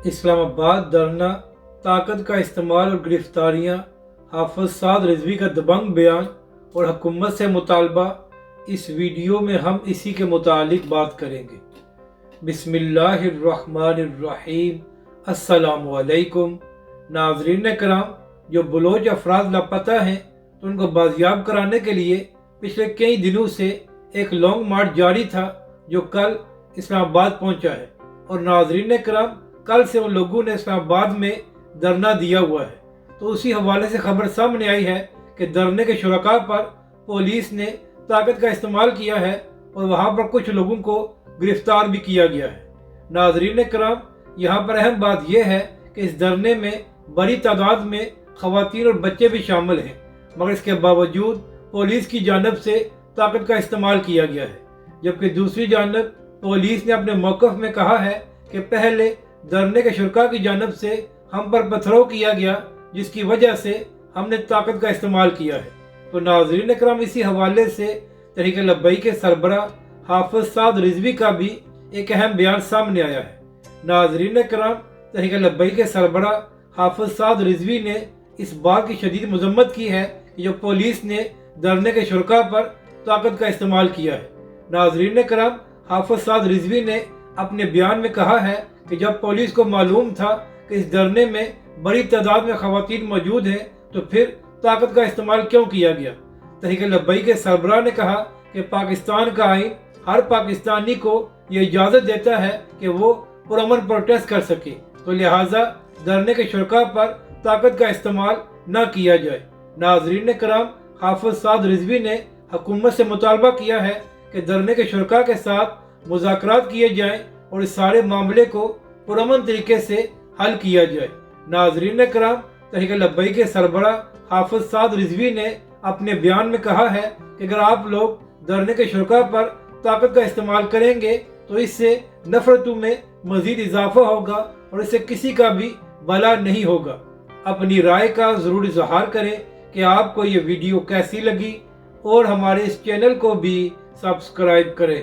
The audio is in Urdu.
اسلام آباد دھرنا، طاقت کا استعمال اور گرفتاریاں، حافظ سعد رضوی کا دبنگ بیان اور حکومت سے مطالبہ۔ اس ویڈیو میں ہم اسی کے متعلق بات کریں گے۔ بسم اللہ الرحمن الرحیم۔ السلام علیکم ناظرین کرام، جو بلوچ افراد لاپتہ ہیں تو ان کو بازیاب کرانے کے لیے پچھلے کئی دنوں سے ایک لانگ مارچ جاری تھا جو کل اسلام آباد پہنچا ہے، اور ناظرین کرام کل سے ان لوگوں نے اسلام آباد میں دھرنا دیا ہوا ہے۔ تو اسی حوالے سے خبر سامنے آئی ہے کہ دھرنے کے شرکاء پر پولیس نے طاقت کا استعمال کیا ہے اور وہاں پر کچھ لوگوں کو گرفتار بھی کیا گیا ہے۔ ناظرین کرام، یہاں پر اہم بات یہ ہے کہ اس دھرنے میں بڑی تعداد میں خواتین اور بچے بھی شامل ہیں، مگر اس کے باوجود پولیس کی جانب سے طاقت کا استعمال کیا گیا ہے، جبکہ دوسری جانب پولیس نے اپنے موقف میں کہا ہے کہ پہلے دھرنے کے شرکاء کی جانب سے ہم پر پتھروں کیا گیا، جس کی وجہ سے ہم نے طاقت کا استعمال کیا ہے۔ تو ناظرین کرام، اسی حوالے سے تحریک لبیک کے سربراہ حافظ سعد رضوی کا بھی ایک اہم بیان سامنے آیا ہے۔ ناظرین کرام، تحریک لبیک کے سربراہ حافظ سعد رضوی نے اس بات کی شدید مذمت کی ہے کہ جو پولیس نے دھرنے کے شرکاء پر طاقت کا استعمال کیا ہے۔ ناظرین کرام، حافظ سعد رضوی نے اپنے بیان میں کہا ہے کہ جب پولیس کو معلوم تھا کہ اس دھرنے میں بڑی تعداد میں خواتین موجود ہیں تو پھر طاقت کا استعمال کیوں کیا گیا۔ تحریک لبیک کے سربراہ نے کہا کہ پاکستان کا آئین ہر پاکستانی کو یہ اجازت دیتا ہے کہ وہ پرامن پروٹیسٹ کر سکے، تو لہٰذا دھرنے کے شرکاء پر طاقت کا استعمال نہ کیا جائے۔ ناظرین کرام، حافظ سعد رضوی نے حکومت سے مطالبہ کیا ہے کہ دھرنے کے شرکاء کے ساتھ مذاکرات کیے جائیں اور اس سارے معاملے کو پرامن طریقے سے حل کیا جائے۔ ناظرین کرام، تحریک لبیک کے سربراہ حافظ سعد رضوی نے اپنے بیان میں کہا ہے کہ اگر آپ لوگ دھرنے کے شرکاء پر طاقت کا استعمال کریں گے تو اس سے نفرتوں میں مزید اضافہ ہوگا اور اس سے کسی کا بھی بھلا نہیں ہوگا۔ اپنی رائے کا ضرور اظہار کریں کہ آپ کو یہ ویڈیو کیسی لگی، اور ہمارے اس چینل کو بھی سبسکرائب کریں۔